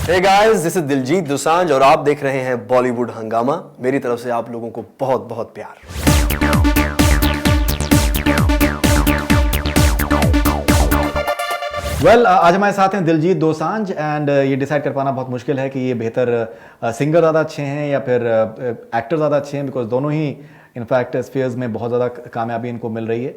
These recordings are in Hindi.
Hey guys, this is Diljit Dosanjh और आप देख रहे हैं बॉलीवुड हंगामा। मेरी तरफ से आप लोगों को बहुत बहुत प्यार। आज हमारे साथ हैं दिलजीत दोसांझ एंड ये डिसाइड कर पाना बहुत मुश्किल है कि ये बेहतर सिंगर ज़्यादा अच्छे हैं या फिर एक्टर ज़्यादा अच्छे हैं, बिकॉज दोनों ही इनफैक्ट स्फीयर्स में बहुत ज़्यादा कामयाबी इनको मिल रही है।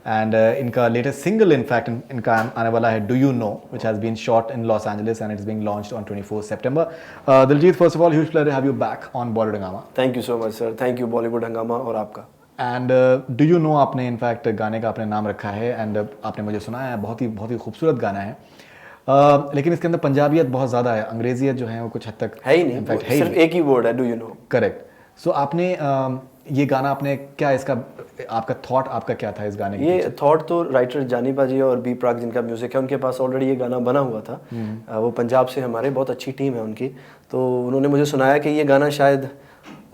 एंड इनका लेटेस्ट सिंगल इनफैक्ट इनका आने वाला है do you know, which has been shot in Los Angeles and it's being launched on 24 सितंबर। Diljit, first of all huge pleasure have you back on Bollywood Hungama. Thank you so much sir, thank you Bollywood Hungama और आपका। एंड डू यू नो आपने इनफैक्ट गाने का अपने नाम रखा है एंड आपने मुझे सुनाया है, बहुत ही खूबसूरत गाना है। लेकिन इसके अंदर पंजाबियत बहुत ज़्यादा है, अंग्रेजियत जो है वो कुछ हद तक है ही नहीं, इनफैक्ट है सिर्फ एक ही वर्ड है, डू यू नो। करेक्ट। सो आपने ये गाना आपने क्या इसका आपका थॉट आपका क्या था इस गाने के ये थॉट तो राइटर जानी बाजी और बी प्राक जिनका म्यूजिक है उनके पास ऑलरेडी ये गाना बना हुआ था। वो पंजाब से हमारे बहुत अच्छी टीम है उनकी, तो उन्होंने मुझे सुनाया कि ये गाना शायद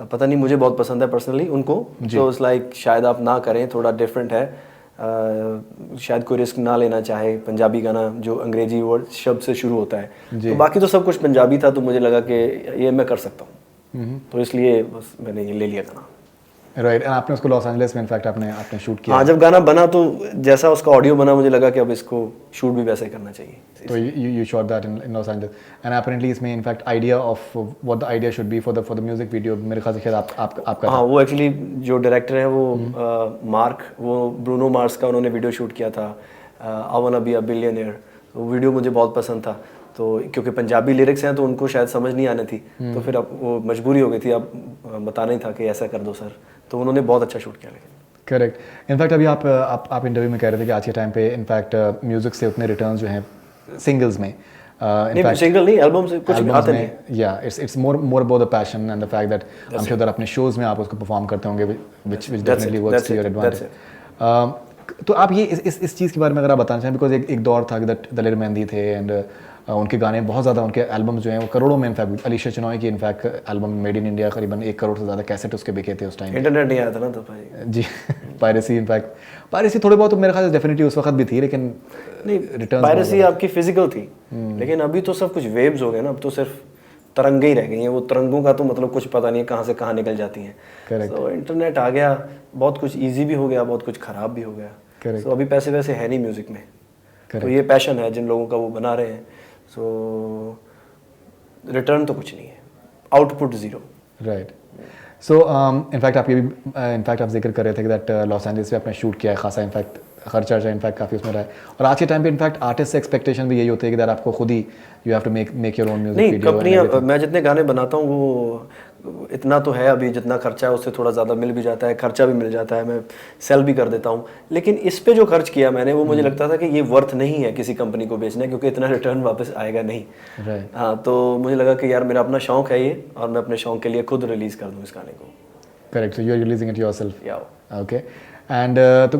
पता नहीं मुझे बहुत पसंद है पर्सनली उनको, तो इट्स लाइक शायद आप ना करें, थोड़ा डिफरेंट है, शायद कोई रिस्क ना लेना चाहे। पंजाबी गाना जो अंग्रेजी वर्ड शब्द से शुरू होता है, तो बाकी तो सब कुछ पंजाबी था, तो मुझे लगा कि ये मैं कर सकता हूँ, तो इसलिए बस मैंने ये ले लिया गाना। राइट। एंड आपने उसको लॉस एंजलिस में इनफैक्ट आपने शूट किया। हाँ, जब गाना बना तो जैसा उसका ऑडियो बना मुझे लगा कि अब इसको शूट भी वैसे ही करना चाहिए, तो you shot that in Los Angeles and apparently इसमें in fact idea of what the idea should be for the music video मेरे ख्याल से शायद आपका हाँ, वो एक्चुअली जो डायरेक्टर है वो मार्क, वो ब्रूनो मार्स का उन्होंने वीडियो शूट किया था, आई वांना बी अ बिलियनियर। वो वीडियो मुझे बहुत पसंद था, तो क्योंकि पंजाबी लिरिक्स हैं तो उनको शायद समझ नहीं आनी थी, तो फिर अब वो मजबूरी हो गई थी, अब बताना ही था कि ऐसा कर दो सर, तो उन्होंने बहुत अच्छा शूट किया। लेकिन करेक्ट। इनफैक्ट अभी आप इंटरव्यू में कह रहे थे कि आज के टाइम पे इनफैक्ट म्यूजिक से उतने रिटर्न्स जो हैं सिंगल्स में नहीं, सिंगल नहीं, एल्बम से कुछ आता नहीं। या it's more about the passion and the fact that I am sure that अपने शोज में आप उसको परफॉर्म करते होंगे, which definitely works to your advantage. तो आप ये इस चीज़ के बारे में अगर आप बताना चाहें, बिकॉज एक दौर था कि दलेर मेहंदी थे एंड उनके गाने बहुत ज़्यादा, उनके एल्बम्स जो हैं वो करोड़ों में, इनफैक्ट अलीशा चनॉय की in fact album made in India करीबन 1 करोड़ से ज़्यादा कैसेट उसके बिके थे उस टाइम। इंटरनेट नहीं आया था ना तो भाई जी। पायरेसी थोड़े बहुत तो मेरे ख्याल से डेफिनेटली उस वक्त भी थी, लेकिन नहीं, पायरेसी आपकी फिजिकल थी, लेकिन अभी तो सब कुछ वेव्स हो गए ना, अब तो सिर्फ तरंगे ही रह गई हैं। वो तरंगों का तो मतलब कुछ पता नहीं है कहाँ से कहाँ निकल जाती हैं। तो इंटरनेट आ गया, बहुत कुछ ईजी भी हो गया, बहुत कुछ ख़राब भी हो गया। तो अभी पैसे वैसे है नहीं म्यूज़िक में, तो ये पैशन है जिन लोगों का वो बना रहे हैं। सो रिटर्न तो कुछ नहीं है, output zero. Right. So in fact आप जिक्र कर रहे थे कि दैट लॉस एंजलिस में आपने शूट किया है, खासा इनफैक्ट खर्चा इनफैक्ट काफ़ी उसमें रहा है, और आज के टाइम पे इनफैक्ट आर्टिस्ट से एक्सपेक्टेशन भी यही होती है कि दैट आपको खुद ही you have to make your own music video. नहीं, कंपनियाँ, मैं जितने गाने बनाता हूँ वो इतना तो है, अभी जितना खर्चा है उससे थोड़ा ज़्यादा मिल भी जाता है, खर्चा भी मिल जाता है, मैं सेल भी कर देता हूँ। लेकिन इस पे जो खर्च किया मैंने, वो मुझे लगता था कि ये वर्थ नहीं है किसी कंपनी को बेचना, क्योंकि इतना रिटर्न वापस आएगा नहीं। हाँ, तो मुझे लगा कि यार मेरा अपना शौक है ये, और मैं अपने शौक के लिए खुद रिलीज़ कर दूँ इस गाने को। Correct. So you are releasing it yourself. या ओके। एंड तो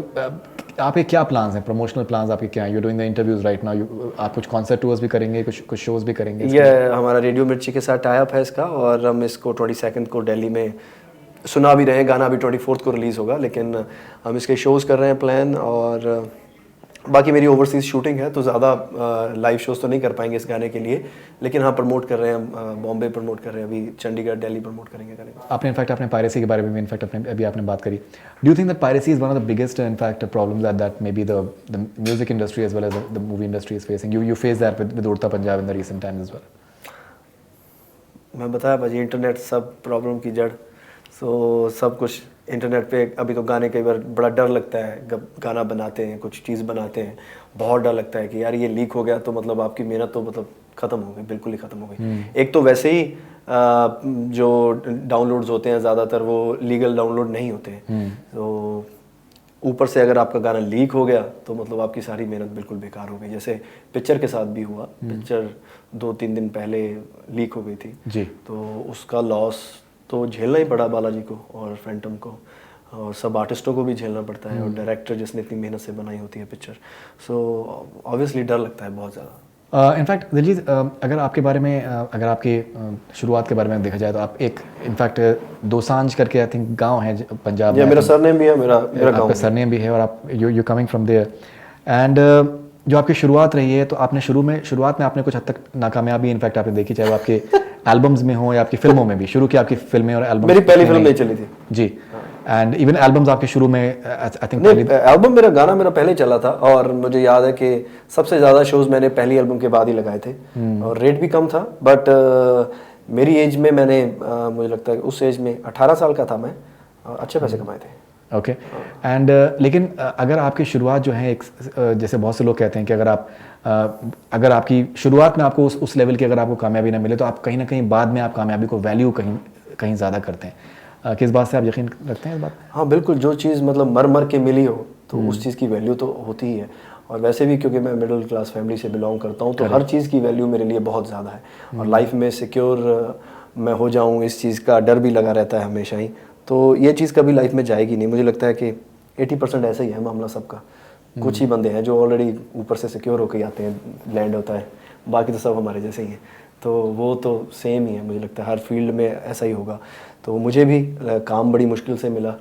आपके क्या प्लान्स हैं, प्रमोशनल प्लान्स आपके क्या हैं? You doing the interviews right now, आप कुछ कॉन्सर्ट टूर्स भी करेंगे, कुछ शोज भी करेंगे? ये हमारा रेडियो मिर्ची के साथ टाई अप है इसका, और हम इसको 22 को दिल्ली में सुना भी रहे हैं। गाना अभी 24 को रिलीज़ होगा, लेकिन हम इसके शोज़ कर रहे हैं प्लान, और बाकी मेरी ओवरसीज़ शूटिंग है, तो ज़्यादा लाइव शोज़ तो नहीं कर पाएंगे इस गाने के लिए, लेकिन हाँ प्रमोट कर रहे हैं, बॉम्बे प्रमोट कर रहे हैं, अभी चंडीगढ़ दिल्ली प्रमोट करेंगे गाने को। आपने इनफैक्ट अपने पायरेसी के बारे में इनफैक्ट अभी आपने बात करी। Do you think that piracy is one of the biggest in fact problems that may be the music industry as well as the movie industry is facing? You face that with Udta Punjab in the recent times as well? मैं बताया भाजी, इंटरनेट सब प्रॉब्लम की जड़। सो सब कुछ इंटरनेट पे। अभी तो गाने कई बार बड़ा डर लगता है, जब गाना बनाते हैं, कुछ चीज़ बनाते हैं, बहुत डर लगता है कि यार ये लीक हो गया तो मतलब आपकी मेहनत तो मतलब ख़त्म हो गई, बिल्कुल ही ख़त्म हो गई। एक तो वैसे ही जो डाउनलोड्स होते हैं ज़्यादातर वो लीगल डाउनलोड नहीं होते हैं, तो ऊपर से अगर आपका गाना लीक हो गया तो मतलब आपकी सारी मेहनत बिल्कुल बेकार हो गई। जैसे पिक्चर के साथ भी हुआ, पिक्चर 2-3 दिन पहले लीक हो गई थी जी, तो उसका लॉस तो झेलना ही पड़ा बालाजी को और फैंटम को, और सब आर्टिस्टों को भी झेलना पड़ता है, और डायरेक्टर जिसने इतनी मेहनत से बनाई होती है पिक्चर, सो ऑब्वियसली डर लगता है बहुत ज़्यादा। इनफैक्ट दिलजीत, अगर आपके बारे में अगर आपके शुरुआत के बारे में देखा जाए तो आप एक इनफैक्ट दोसांझ करके आई थिंक गांव है पंजाब में, मेरा सरनेम भी है, मेरा गांव आपका सरनेम भी है, और आप you coming from there, and जो आपकी शुरुआत रही है, तो आपने शुरुआत में आपने कुछ हद तक नाकामयाबी इनफैक्ट आपने देखी, चाहे वो आपके एल्बम्स में हो या आपकी फिल्मों में भी। शुरू की आपकी फिल्में और एल्बम मेरी पहली फिल्म नहीं चली थी जी, एंड इवन एल्बम्स आपके शुरू में आई थिंक नहीं, एल्बम मेरा गाना मेरा पहले चला था, और मुझे याद है कि सबसे ज़्यादा शोज मैंने पहली एल्बम के बाद ही लगाए थे, और रेट भी कम था, बट मेरी एज में मैंने मुझे लगता है उस एज में 18 साल का था मैं, अच्छे पैसे कमाए थे। ओके एंड लेकिन अगर आपकी शुरुआत जो है एक जैसे बहुत से लोग कहते हैं कि अगर आपकी शुरुआत में आपको उस लेवल की अगर आपको कामयाबी ना मिले, तो आप कहीं ना कहीं बाद में आप कामयाबी को वैल्यू कहीं ज़्यादा करते हैं। किस बात से आप यकीन रखते हैं इस बात? हाँ बिल्कुल, जो चीज़ मतलब मर मर के मिली हो तो उस चीज़ की वैल्यू तो होती ही है, और वैसे भी क्योंकि मैं मिडिल क्लास फैमिली से बिलोंग करता हूँ, तो हर चीज़ की वैल्यू मेरे लिए बहुत ज़्यादा है, और लाइफ में सिक्योर मैं हो जाऊँ इस चीज़ का डर भी लगा रहता है हमेशा ही, तो ये चीज़ कभी लाइफ में जाएगी नहीं। मुझे लगता है कि 80% ऐसा ही है मामला सबका। कुछ ही बंदे हैं जो ऑलरेडी ऊपर से सिक्योर होकर आते हैं, लैंड होता है, बाकी तो सब हमारे जैसे ही हैं, तो वो तो सेम ही है। मुझे लगता है हर फील्ड में ऐसा ही होगा। तो मुझे भी काम बड़ी मुश्किल से मिला,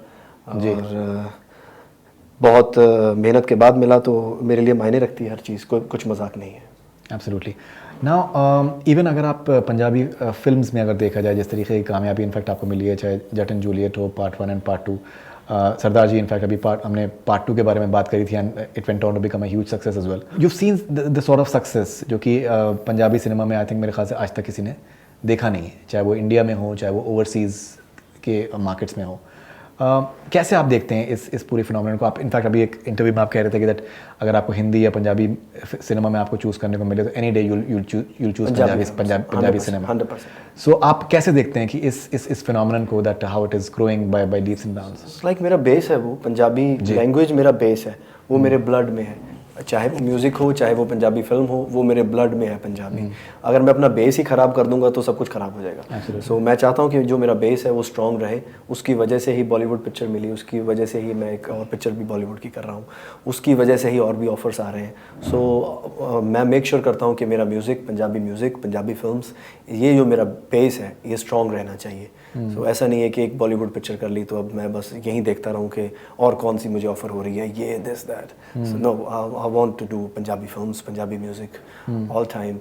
और बहुत मेहनत के बाद मिला, तो मेरे लिए मायने रखती है हर चीज़, कुछ मजाक नहीं है। एब्सोल्युटली। नाउ इवन अगर आप पंजाबी फिल्म्स में अगर देखा जाए, जिस तरीके की कामयाबी इनफैक्ट आपको मिली है, चाहे जट एंड जूलियट हो part 1 and part 2, Sardaar Ji in fact अभी हमने पार्ट 2 के बारे में बात करी थी, and it went on to become a huge success as well. You seen the sort of success जो कि पंजाबी सिनेमा में आई थिंक मेरे ख्याल से आज तक किसी ने देखा नहीं है, चाहे वो इंडिया में हो, चाहे वो ओवरसीज़ के मार्केट्स में हो। कैसे आप देखते हैं इस पूरे फिनोमेनन को? आप इनफैक्ट अभी एक इंटरव्यू में आप कह रहे थे कि दैट अगर आपको हिंदी या पंजाबी सिनेमा में आपको चूज़ करने को मिले, तो any day you'll choose Punjabi cinema. 100%। So आप कैसे देखते हैं कि इस फिनोमेनन को, that how it is growing by leaps and bounds? Like मेरा बेस है वो पंजाबी लैंग्वेज, मेरा बेस है वो, मेरे ब्लड में है, चाहे वो म्यूज़िक हो, चाहे वो पंजाबी फिल्म हो, वो मेरे ब्लड में है पंजाबी। अगर मैं अपना बेस ही ख़राब कर दूंगा तो सब कुछ ख़राब हो जाएगा। सो मैं चाहता हूँ कि जो मेरा बेस है वो स्ट्रॉन्ग रहे। उसकी वजह से ही बॉलीवुड पिक्चर मिली, उसकी वजह से ही मैं एक और पिक्चर भी बॉलीवुड की कर रहा हूँ, उसकी वजह से ही और भी ऑफर्स आ रहे हैं। सो मैं मेक श्योर करता हूँ कि मेरा म्यूज़िक, पंजाबी फिल्म्स, ये जो मेरा बेस है ये स्ट्रॉन्ग रहना चाहिए। सो ऐसा नहीं है कि एक बॉलीवुड पिक्चर कर ली तो अब मैं बस यहीं देखता रहूँ कि और कौन सी मुझे ऑफर हो रही है, ये this that. So no, I want to do Punjabi films, Punjabi music all time.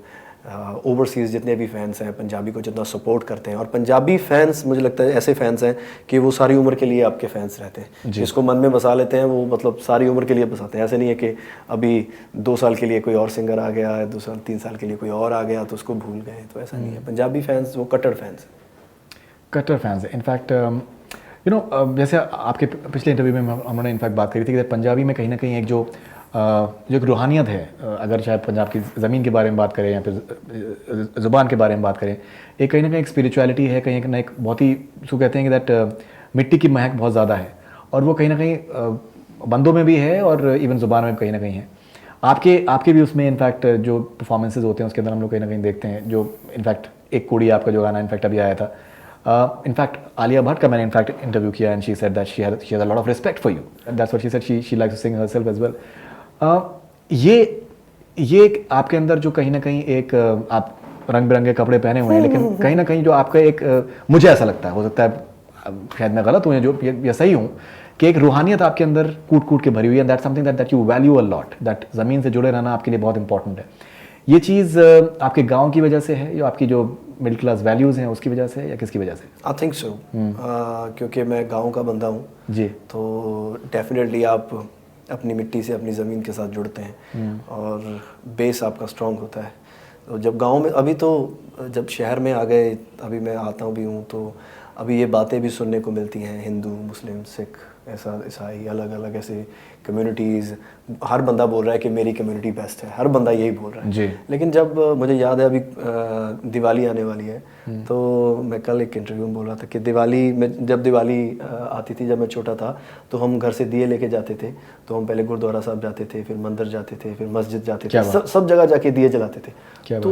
Overseas जितने भी फैंस हैं पंजाबी को जितना सपोर्ट करते हैं, और पंजाबी फैंस मुझे लगता है ऐसे फैंस हैं कि वो सारी उम्र के लिए आपके फैंस रहते हैं, जिसको मन में बसा लेते हैं वो मतलब सारी उम्र के लिए बसाते हैं। ऐसे नहीं है कि अभी 2 साल के लिए कोई और सिंगर आ गया है, 2 साल 3 साल के लिए कोई और आ गया तो उसको भूल गए, तो ऐसा नहीं है। पंजाबी फैंस वो कट्टर फैंस हैं। कट्टर फैंस है इनफैक्ट। यू नो जैसे आपके पिछले इंटरव्यू में हमने इनफैक्ट बात करी थी कि पंजाबी में कहीं ना कहीं एक जो एक रूहानियत है, अगर चाहे पंजाब की ज़मीन के बारे में बात करें या फिर ज़ुबान के बारे में बात करें, एक कहीं ना कहीं एक स्पिरिचुअलिटी है, कहीं ना एक बहुत ही उसको कहते हैं कि दैट मिट्टी की महक बहुत ज़्यादा है, और वो कहीं ना कहीं बंदों में भी है और इवन ज़ुबान में भी कहीं ना कहीं है। आपके भी उसमें इनफैक्ट जो परफॉर्मेंसेज होते हैं उसके अंदर हम लोग कहीं ना कहीं देखते हैं, जो इनफैक्ट एक कुड़ी आपका जो गाना इनफैक्ट अभी आया था, इनफैक्ट आलिया भट्ट का मैंने इनफैक्ट इंटरव्यू किया, and she said that she has a lot of respect for you, that's what she said, she likes to sing herself as well. ये आपके अंदर जो कहीं ना कहीं एक आप रंग बिरंगे कपड़े पहने हुए हैं, लेकिन कहीं ना कहीं जो आपका एक मुझे ऐसा लगता है, हो सकता है शायद मैं गलत हूँ या जो या सही हूँ, कि एक रूहानियत आपके अंदर कूट कूट के भरी हुई है, that something that you value a lot, that ज़मीन से जुड़े रहना आपके लिए बहुत इंपॉर्टेंट है। ये चीज़ आपके गांव की वजह से है, या आपकी जो मिडिल क्लास वैल्यूज़ हैं उसकी वजह से, या किसकी वजह से? आई थिंक सो, क्योंकि मैं गांव का बंदा हूँ जी, तो डेफिनेटली आप अपनी मिट्टी से, अपनी ज़मीन के साथ जुड़ते हैं और बेस आपका स्ट्रांग होता है। तो जब गांव में, अभी तो जब शहर में आ गए, अभी मैं आता हूँ भी हूँ, तो अभी ये बातें भी सुनने को मिलती हैं, हिंदू, मुस्लिम, सिख, ऐसा ईसाई, अलग अलग ऐसे कम्युनिटीज़, हर बंदा बोल रहा है कि मेरी कम्युनिटी बेस्ट है, हर बंदा यही बोल रहा है जी। लेकिन जब मुझे याद है अभी दिवाली आने वाली है, तो मैं कल एक इंटरव्यू में बोल रहा था कि दिवाली में, जब दिवाली आती थी, जब मैं छोटा था, तो हम घर से दिए लेके जाते थे, तो हम पहले गुरुद्वारा साहब जाते थे, फिर मंदिर जाते थे, फिर मस्जिद जाते थे, सब जगह जाके दिए जलाते थे। तो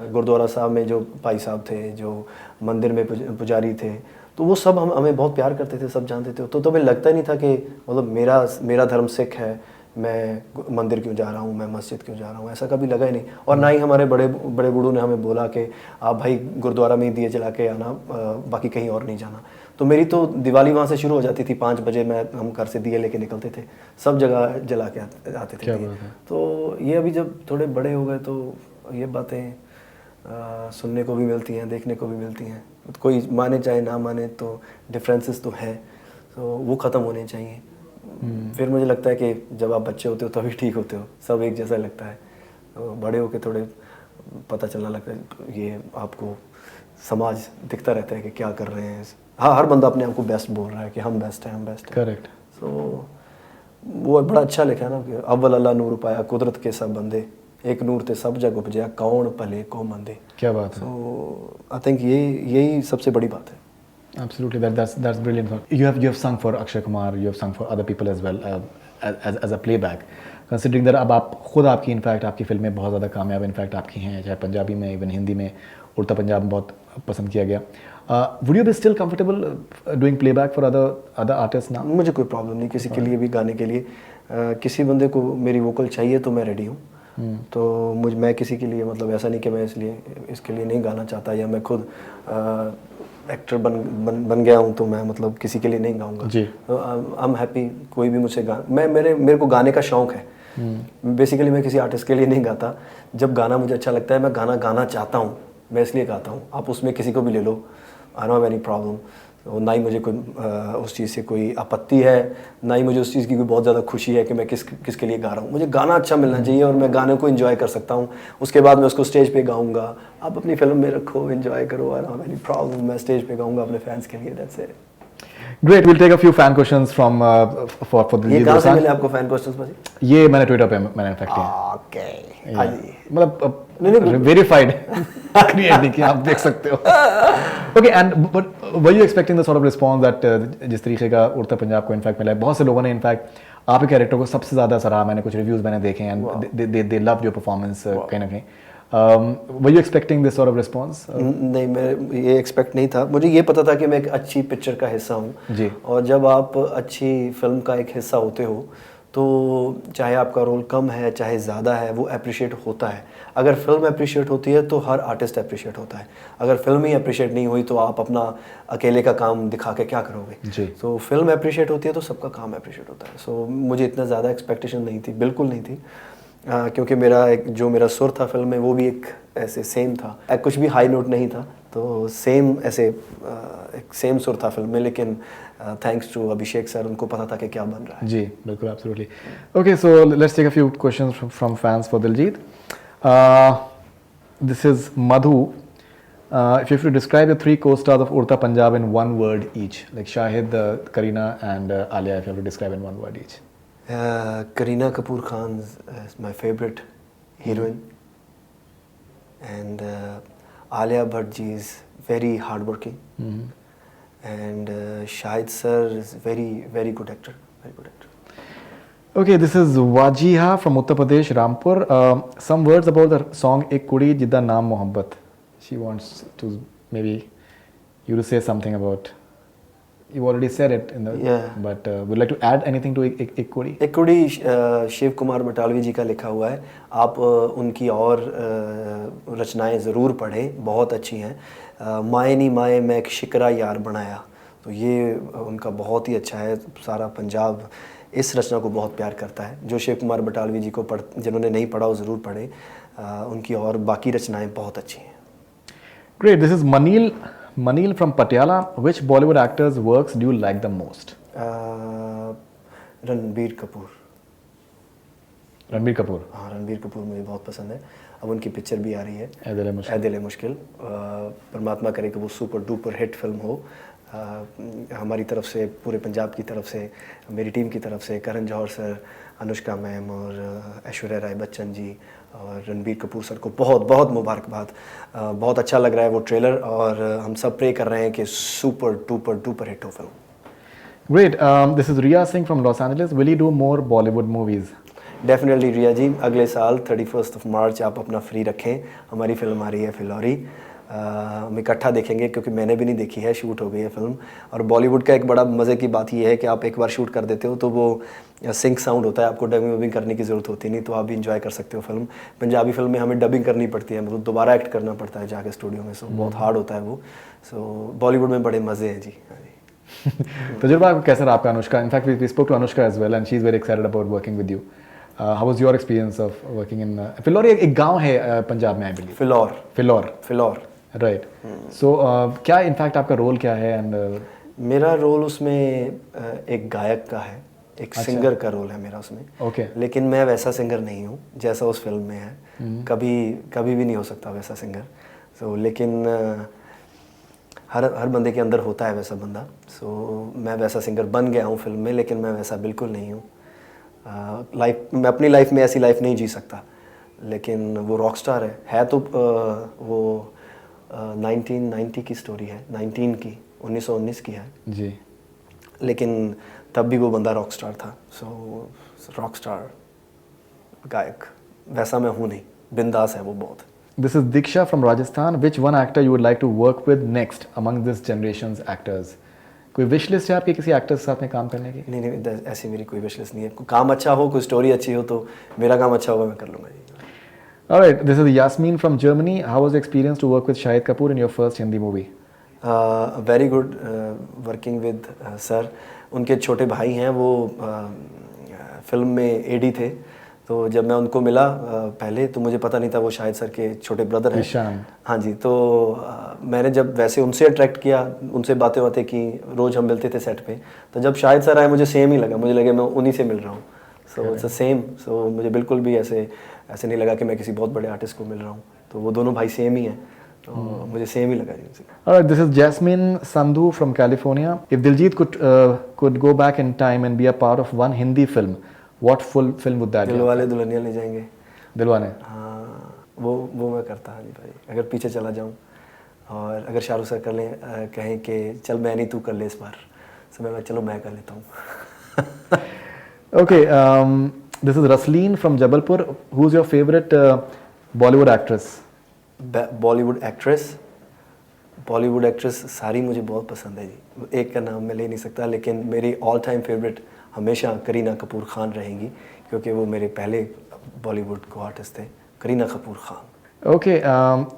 गुरुद्वारा साहब में जो भाई साहब थे, जो मंदिर में पुजारी थे, तो वो सब हमें बहुत प्यार करते थे, सब जानते थे। तो हमें लगता ही नहीं था कि मतलब मेरा धर्म सिख है मैं मंदिर क्यों जा रहा हूँ, मैं मस्जिद क्यों जा रहा हूँ, ऐसा कभी लगा ही नहीं। और ना ही हमारे बड़े बड़े बूढ़ों ने हमें बोला कि आप भाई गुरुद्वारा में ही दिए जला के आना, बाकी कहीं और नहीं जाना। तो मेरी तो दिवाली वहाँ से शुरू हो जाती थी, 5 बजे हम घर से दिए लेके निकलते थे, सब जगह जला के आते थे दिए। तो ये अभी जब थोड़े बड़े हो गए तो ये बातें सुनने को भी मिलती हैं, देखने को भी मिलती हैं। कोई माने चाहे ना माने तो डिफरेंसेस तो हैं, तो वो ख़त्म होने चाहिए। फिर मुझे लगता है कि जब आप बच्चे होते हो तभी ठीक होते हो, सब एक जैसा लगता है। तो बड़े होके थोड़े पता चलना लगता है, ये आपको समाज दिखता रहता है कि क्या कर रहे हैं। हाँ, हर बंदा अपने आप को बेस्ट बोल रहा है कि हम बेस्ट हैं, हम बेस्ट हैं। करेक्ट। सो वो बड़ा अच्छा लिखा है ना कि अव्वल अल्लाह नूर पाया कुदरत के सब बंदे, एक नूर ते सब जग उपजया कौन भले को मंदे। क्या बात है। सो आई थिंक यही सबसे बड़ी बात है। Absolutely, that's brilliant. You have sung for Akshay Kumar, you have sung for other people as well as a playback. Considering that अब आप खुद आपकी इनफैक्ट आपकी फिल्में बहुत ज़्यादा कामयाब इनफैक्ट आपकी हैं, चाहे पंजाबी में, इवन हिंदी में, उड़ता पंजाब में बहुत पसंद किया गया। Would you be still comfortable doing playback for other artists now? मुझे कोई प्रॉब्लम नहीं किसी के लिए भी गाने के लिए। किसी बंदे को मेरी वोकल चाहिए तो मैं रेडी हूँ। तो मैं किसी के लिए मतलब ऐसा नहीं कि मैं इसके लिए नहीं गाना चाहता, या मैं खुद एक्टर बन गया हूँ तो मैं मतलब किसी के लिए नहीं गाऊंगा। तो आई एम हैप्पी कोई भी मुझसे मेरे को गाने का शौक़ है। बेसिकली मैं किसी आर्टिस्ट के लिए नहीं गाता। जब गाना मुझे अच्छा लगता है, मैं गाना चाहता हूँ, मैं इसलिए गाता हूँ। आप उसमें किसी को भी ले लो, I don't have any problem. तो ना ही मुझे कोई उस चीज़ से कोई आपत्ति है, ना ही मुझे उस चीज़ की कोई बहुत ज़्यादा खुशी है कि मैं किसके लिए गा रहा हूँ। मुझे गाना अच्छा मिलना चाहिए और मैं गाने को एंजॉय कर सकता हूँ। उसके बाद मैं उसको स्टेज पे गाऊंगा। आप अपनी फिल्म में रखो, एंजॉय करो, आई डोंट हैव एनी प्रॉब्लम। मैं स्टेज पे गाऊंगा अपने फैंस के लिए, that's it. Great, we'll take a few fan questions from for ये Diljit कहाँ से Dosanjh। मिले आपको फैन क्वेश्चंस भाई? ये मैंने ट्विटर पे मैंने इनफैक्ट किया। ओके, हाँ जी। मतलब वेरीफाइड क्रिएट नहीं किया, आप देख सकते हो। Okay, and but were you expecting the sort of response that जिस तरीके का उड़ता पंजाब को इनफैक्ट मिला है? बहुत से लोगों ने इनफैक्ट आपके कैरेक्टर को सबसे ज़्यादा सराहा, मैंने कुछ रिव्यूज़ मैंने देखे हैं, and they love your performance कहीं ना कहीं। Were you expecting this sort of response? नहीं, मैं ये एक्सपेक्ट नहीं था। मुझे ये पता था कि मैं एक अच्छी पिक्चर का हिस्सा हूँ जी। और जब आप अच्छी फिल्म का एक हिस्सा होते हो तो चाहे आपका रोल कम है चाहे ज़्यादा है, वो अप्रिशिएट होता है। अगर फिल्म अप्रिशिएट होती है तो हर आर्टिस्ट अप्रिशिएट होता है। अगर फिल्म ही अप्रिशिएट नहीं हुई तो आप अपना अकेले का काम दिखा के क्या करोगे? जी। तो फिल्म अप्रिशिएट होती है तो सबका काम अप्रिशिएट होता है। सो मुझे इतना ज़्यादा एक्सपेक्टेशन नहीं थी, बिल्कुल नहीं थी। क्योंकि मेरा सुर था फिल्म में वो भी एक ऐसे सेम था, कुछ भी हाई नोट नहीं था, तो सेम ऐसे एक सेम सुर था फिल्म में। लेकिन थैंक्स टू अभिषेक सर, उनको पता था कि क्या बन रहा है। जी बिल्कुल, absolutely. Okay, so let's take a few questions from fans for Diljit. This is Madhu. If you have to describe the 3 co-stars of Urta Punjab in one word each, like Shahid, Kareena and Alia, if you have to describe in one word each. Kareena Kapoor Khan is my favorite heroine, and Alia Bhatt ji is very hardworking, and Shahid sir is very very good actor, very good actor. Okay, this is Wajiha from Uttar Pradesh, Rampur. Some words about the song Ek Kudi Jidda Naam Mohabbat. She wants to maybe you to say something about. You already said it in the. Yeah. But would like to add anything to Ek Kudi? एक कुड़ी शिव कुमार बटालवी जी का लिखा हुआ है। आप उनकी और रचनाएं ज़रूर पढ़ें, बहुत अच्छी हैं। माए नी माए मैं एक शिकरा यार बनाया, तो ये उनका बहुत ही अच्छा है। सारा पंजाब इस रचना को बहुत प्यार करता है। जो शिव कुमार बटालवी जी को जिन्होंने नहीं पढ़ा वो ज़रूर पढ़ें, उनकी और बाकी रचनाएं बहुत अच्छी हैं। Great. This is Manil from Patiala. Which Bollywood actors' works do you like the most? Ranbir Kapoor. Ranbir Kapoor. हाँ, रणबीर कपूर मुझे बहुत पसंद है। अब उनकी पिक्चर भी आ रही है, ए दिल मुश्किल। परमात्मा करे कि वो सुपर डुपर हिट फिल्म हो। हमारी तरफ से, पूरे पंजाब की तरफ से, मेरी टीम की तरफ से करण जौहर सर, अनुष्का मैम और ऐश्वर्या राय बच्चन जी और रणबीर कपूर सर को बहुत बहुत मुबारकबाद। बहुत अच्छा लग रहा है वो ट्रेलर, और हम सब प्रे कर रहे हैं कि सुपर डुपर डुपर हिट हो film. Great. This is Riya Singh from Los Angeles. Will you do more Bollywood movies? Definitely Riya ji, अगले साल 31 मार्च आप अपना फ्री रखें। हमारी फिल्म आ रही है फिलौरी, हम इकट्ठा देखेंगे, क्योंकि मैंने भी नहीं देखी है, शूट हो गई है फिल्म। और बॉलीवुड का एक बड़ा मज़े की बात ये है कि आप एक बार शूट कर देते हो तो वो सिंक साउंड होता है, आपको डबिंग वबिंग करने की ज़रूरत होती नहीं, तो आप भी इंजॉय कर सकते हो फिल्म। पंजाबी फिल्म में हमें डबिंग करनी पड़ती है, मतलब दोबारा एक्ट करना पड़ता है जाके स्टूडियो में, सो बहुत हार्ड होता है वो। सो बॉलीवुड में बड़े मज़े हैं जी। हाँ जी। तजुर्बा कैसा रहा आपका Anushka? In fact we spoke to Anushka as well and she is very excited about working with you. How was your experience of working in Phillaur? एक गांव है पंजाब में, I believe. Phillaur. Right. So क्या इनफैक्ट आपका रोल क्या है? एंड मेरा रोल उसमें एक गायक का है, एक सिंगर का रोल है मेरा उसमें। ओके। लेकिन मैं वैसा सिंगर नहीं हूँ जैसा उस फिल्म में है, कभी भी नहीं हो सकता वैसा सिंगर। सो लेकिन हर बंदे के अंदर होता है वैसा बंदा। सो मैं वैसा सिंगर बन गया हूँ फिल्म में, लेकिन मैं वैसा बिल्कुल नहीं हूँ। मैं अपनी लाइफ में ऐसी लाइफ नहीं जी सकता, लेकिन वो रॉक स्टार है तो वो 1990 की स्टोरी है, 1919 की है जी। लेकिन तब भी वो बंदा रॉक स्टार था। सो रॉक स्टार गायक वैसा मैं हूँ नहीं, बिंदास है वो बहुत। This is Diksha from Rajasthan. Which one actor you would like to work with next among this generation's actors? कोई विश लिस्ट है आपके किसी एक्टर के साथ में काम करने की? नहीं, ऐसी मेरी कोई विश लिस्ट नहीं है। कोई काम अच्छा हो, कोई स्टोरी अच्छी हो, तो मेरा काम अच्छा होगा मैं कर लूँगा जी। Alright, this is Yasmin from Germany. How was the experience to work with Shahid Kapoor in your first Hindi movie? Very good working with sir. उनके छोटे भाई हैं, वो फिल्म में एडी थे, तो जब मैं उनको मिला पहले तो मुझे पता नहीं था वो शाहिद सर के छोटे ब्रदर हैं। ईशान। हाँ जी। तो मैंने जब वैसे उनसे अट्रैक्ट किया, उनसे बातें की, रोज़ हम मिलते थे सेट पे, तो जब शाहिद सर आए मुझे सेम ही लगा, मुझे लगा मैं उन्हीं से मिल रहा हूँ। So it's same. सो मुझे बिल्कुल भी ऐसे नहीं लगा कि मैं किसी बहुत बड़े आर्टिस्ट को मिल रहा हूँ, तो वो दोनों भाई सेम ही हैं, तो मुझे सेम ही लगा जी उनसे। Alright, this is Jasmine Sandhu from California. If Diljit could go back in time and be a part of one Hindi film, what full film would that be? Dilwale Dulhania ले जाएंगे। दिलवाने। हाँ, वो मैं करता। हाँ जी भाई, अगर पीछे चला जाऊँ और अगर शाहरुख सर कर लें, कहें कि चल मैं नहीं तू कर ले इस बार, तो मैं चलो मैं कर लेता हूँ। Okay, this is Rasleen from Jabalpur. Who's your favorite Bollywood actress? Bollywood actress सारी मुझे बहुत पसंद है जी, एक का नाम मैं ले नहीं सकता, लेकिन मेरी ऑल टाइम फेवरेट हमेशा करीना कपूर खान रहेंगी, क्योंकि वो मेरे पहले बॉलीवुड को आर्टिस्ट थे, Kareena Kapoor Khan. Okay,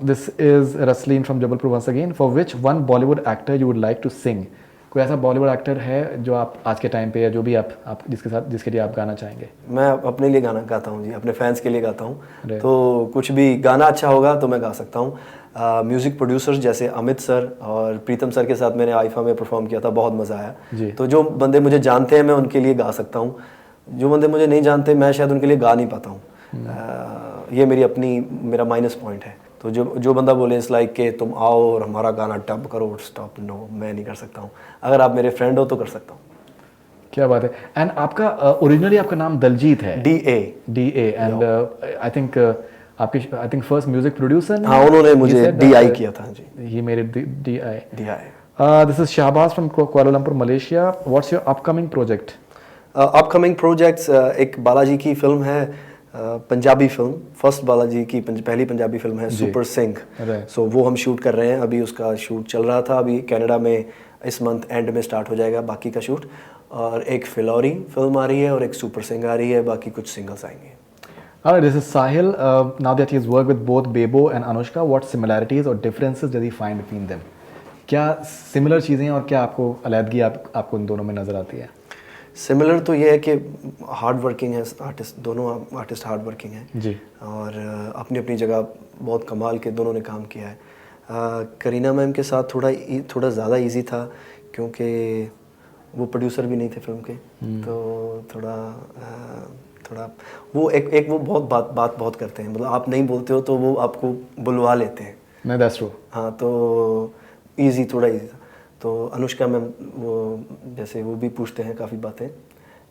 this is Rasleen from Jabalpur once again. For which one Bollywood actor you would like to sing? कोई ऐसा बॉलीवुड एक्टर है जो आप आज के टाइम पे या जो भी आप जिसके लिए आप गाना चाहेंगे? मैं अपने लिए गाना गाता हूँ जी, अपने फैंस के लिए गाता हूँ, तो कुछ भी गाना अच्छा होगा तो मैं गा सकता हूँ। म्यूज़िक प्रोड्यूसर्स जैसे अमित सर और प्रीतम सर के साथ मैंने आईफा में परफॉर्म किया था, बहुत मज़ा आया। तो जो बंदे मुझे जानते हैं मैं उनके लिए गा सकता हूँ, जो बंदे मुझे नहीं जानते मैं शायद उनके लिए गा नहीं पाता हूँ। ये मेरा माइनस पॉइंट है। तो जो बंदा बोले इस लाइक के तुम आओ और हमारा गाना डब करो, स्टॉप, नो, मैं नहीं कर सकता हूँ। अगर आप मेरे फ्रेंड हो तो कर सकता हूँ। क्या बात है। एंड आपका ओरिजिनली आपका नाम दलजीत है? DA and I think first music producer. हाँ, उन्होंने मुझे DI किया था जी। He made it DI। This is Shahbaz from Kuala Lumpur Malaysia. What's your upcoming project? Upcoming projects, एक बालाजी की फिल्म है, पंजाबी फिल्म, फर्स्ट बालाजी की पहली पंजाबी फिल्म है, सुपर सिंह। सो वो हम शूट कर रहे हैं, अभी उसका शूट चल रहा था, अभी कनाडा में इस मंथ एंड में स्टार्ट हो जाएगा बाकी का शूट। और एक फिलौरी फिल्म आ रही है और एक सुपर सिंह आ रही है, बाकी कुछ सिंगल्स आएंगे। Alright, this is Sahil. Now that he's worked with both Bebo and Anushka, what similarities or differences does he find between them? क्या सिमिलर चीज़ें हैं और क्या आपको अलग आपको इन दोनों में नज़र आती है? सिमिलर तो ये है कि हार्ड वर्किंग है आर्टिस्ट, दोनों आर्टिस्ट हार्ड वर्किंग हैं जी, और अपनी अपनी जगह बहुत कमाल के दोनों ने काम किया है। करीना मैम के साथ थोड़ा ज़्यादा इजी था, क्योंकि वो प्रोड्यूसर भी नहीं थे फिल्म के, तो थोड़ा वो एक वो बात बहुत करते हैं, मतलब आप नहीं बोलते हो तो वो आपको बुलवा लेते हैं। नहीं, दैट्स ट्रू। हाँ, तो थोड़ा इजी था। तो अनुष्का मैम वो जैसे वो भी पूछते हैं काफ़ी बातें,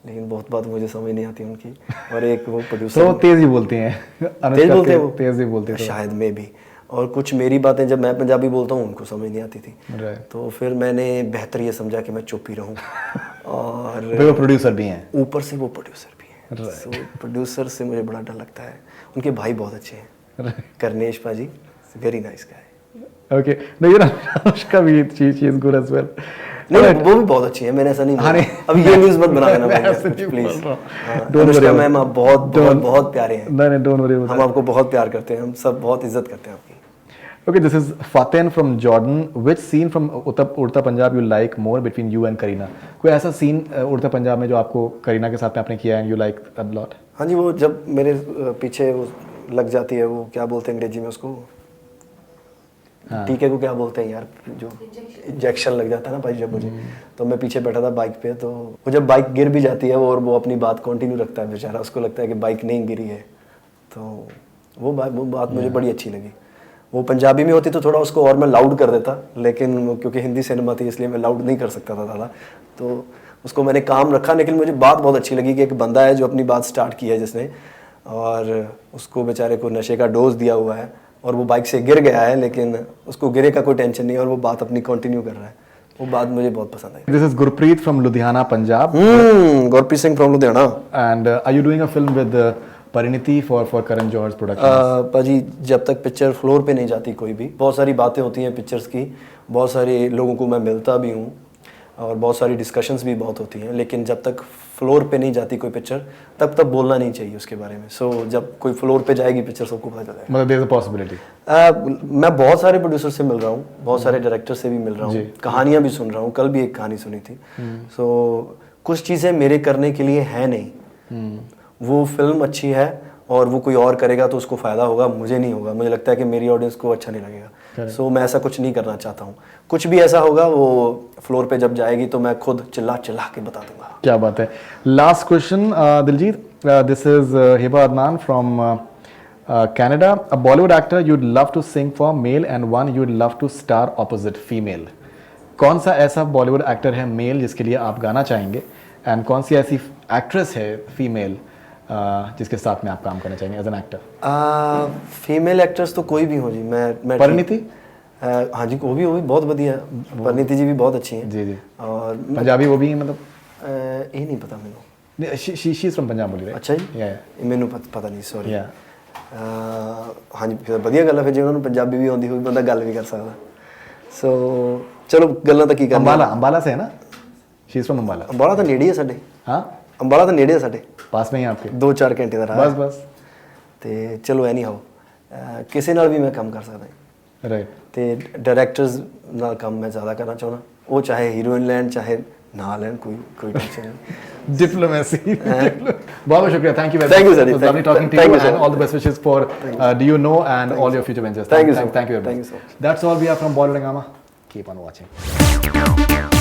लेकिन बहुत बात मुझे समझ नहीं आती उनकी। और एक वो प्रोड्यूसर तो तेज़ ही बोलती हैं, तेज़ बोलते हैं वो, तेज़ ही बोलते हैं शायद में भी। और कुछ मेरी बातें जब मैं पंजाबी बोलता हूँ उनको समझ नहीं आती थी, तो फिर मैंने बेहतर ये समझा कि मैं चुप ही रहूँ। और वो प्रोड्यूसर भी हैं, ऊपर से वो प्रोड्यूसर भी हैं। सो प्रोड्यूसर से मुझे बड़ा डर लगता है। उनके भाई बहुत अच्छे हैं, Karnesh paaji, very nice guy. Okay no you know Anushka भी she is good as well. नहीं वो भी बहुत अच्छी है, मैंने ऐसा नहीं बोला। अब ये न्यूज़ मत बना देना प्लीज। अनुष्का मैम आप बहुत बहुत बहुत प्यारे हैं। नहीं डोंट वरी, हम आपको बहुत प्यार करते हैं, हम सब बहुत इज्जत करते हैं आपकी। Okay, this is Faten from Jordan. Which scene from उड़ता Punjab you like more between you and Kareena? कोई ऐसा सीन उड़ता पंजाब में जो आपको करीना के साथ में आपने किया and you like a lot? हाँ जी, वो जब मेरे पीछे वो लग जाती है, वो क्या बोलते हैं अंग्रेजी में उसको, टीके को क्या बोलते हैं यार, जो इंजेक्शन लग जाता है ना भाई जब मुझे, तो मैं पीछे बैठा था बाइक पे, तो वो जब बाइक गिर भी जाती है वो, और वो अपनी बात कंटिन्यू रखता है बेचारा, उसको लगता है कि बाइक नहीं गिरी है, तो वो बात मुझे बड़ी अच्छी लगी। वो पंजाबी में होती तो थोड़ा उसको और मैं लाउड कर देता, लेकिन क्योंकि हिंदी सिनेमा थी इसलिए मैं लाउड नहीं कर सकता था ज़्यादा, तो उसको मैंने काम रखा। लेकिन मुझे बात बहुत अच्छी लगी कि एक बंदा है जो अपनी बात स्टार्ट की है जिसने, और उसको बेचारे को नशे का डोज दिया हुआ है और वो बाइक से गिर गया है, लेकिन उसको गिरे का कोई टेंशन नहीं और वो बात अपनी कंटिन्यू कर रहा है, वो बात मुझे बहुत पसंद आई। This is Gurpreet from Ludhiana, Punjab. Gurpreet Singh from Ludhiana. And are you doing a film with Pariniti for Karan Johar's production? पाजी जब तक पिक्चर फ्लोर पे नहीं जाती कोई भी, बहुत सारी बातें होती हैं पिक्चर्स की, बहुत सारे लोगों को मैं मिलता भी हूँ और बहुत सारी डिस्कशंस भी बहुत होती हैं, लेकिन जब तक फ्लोर पे नहीं जाती कोई पिक्चर तब तक बोलना नहीं चाहिए उसके बारे में। सो जब कोई फ्लोर पे जाएगी पिक्चर सबको पता चलेगा। मतलब there's a possibility. मैं बहुत सारे प्रोड्यूसर से मिल रहा हूँ, बहुत सारे डायरेक्टर से भी मिल रहा हूँ, कहानियाँ भी सुन रहा हूँ, कल भी एक कहानी सुनी थी। सो कुछ चीज़ें मेरे करने के लिए है नहीं, वो फिल्म अच्छी है और वो कोई और करेगा तो उसको फ़ायदा होगा, मुझे नहीं होगा, मुझे लगता है कि मेरी ऑडियंस को अच्छा नहीं लगेगा। सो मैं ऐसा कुछ नहीं करना चाहता हूँ। कुछ भी ऐसा होगा वो फ्लोर पे जब जाएगी तो मैं खुद चिल्ला चिल्ला के बता दूंगा। क्या बात है। Last question Diljit, this is Hiba Adnan from Canada. A Bollywood actor you'd love to sing for male and one you'd love to star opposite female. कौन सा ऐसा बॉलीवुड एक्टर है मेल जिसके लिए आप गाना चाहेंगे, एंड कौन सी ऐसी एक्ट्रेस है फीमेल जिसके साथ में आप काम करना चाहेंगे as an actor? Female actress तो कोई भी हो जी, मैं परिणीति? हाँ जी, वो भी बहुत बढ़िया, परिणीति जी भी बहुत अच्छी हैं। जी जी। और पंजाबी वो भी हैं मतलब? ये नहीं पता मैंने। शी इज फ्रॉम पंजाब बोली। अच्छा जी, या मैनू पता नहीं, सॉरी। हाँ जी, फिर ਵਧੀਆ ਗੱਲ ਹੈ, ਫਿਰ ਜੇ ਉਹਨਾਂ ਨੂੰ ਪੰਜਾਬੀ ਵੀ ਆਉਂਦੀ ਹੋਵੇ ਬੰਦਾ ਗੱਲ ਵੀ ਕਰ ਸਕਦਾ। ਸੋ ਚਲੋ ਗੱਲਾਂ ਤਾਂ ਕੀ ਕਰਨੀਆਂ। अंबाला से है ना? She is from Ambala. Ambala ਤਾਂ ਨੇੜੇ ਹੈ ਸਾਡੇ। हाँ ਅੰਬਾਲਾ ਤਾਂ ਨੇੜੇ ਹੈ ਸਾਡੇ, पास में ही आपके 2-4 ਘੰਟੇ ਦਾ ਰਾਹ। बस ਤੇ ਚਲੋ ਐਨੀ ਹਾਓ, ਕਿਸੇ ਨਾਲ ਵੀ ਮੈਂ ਕੰਮ ਕਰ ਸਕਦਾ राइट। ਤੇ ਡਾਇਰੈਕਟਰਸ ਨਾਲ ਕੰਮ ਮੈਂ ਜ਼ਿਆਦਾ ਕਰਨਾ ਚਾਹੁੰਦਾ, ਉਹ ਚਾਹੇ ਹੀਰੋਇਨ ਲੈਣ ਚਾਹੇ ਨਾ ਲੈਣ, ਕੋਈ टेंशन नहीं। डिप्लोमेसी। बहुत शुक्रिया, thank you Thank you, sir. lovely talking to Thank you you, sir. and all the best wishes for Do You Know and all your future ventures. Thank you, sir. Thank you very much. Thank you so much. That's all we have from Bollywood Hungama. Keep on watching.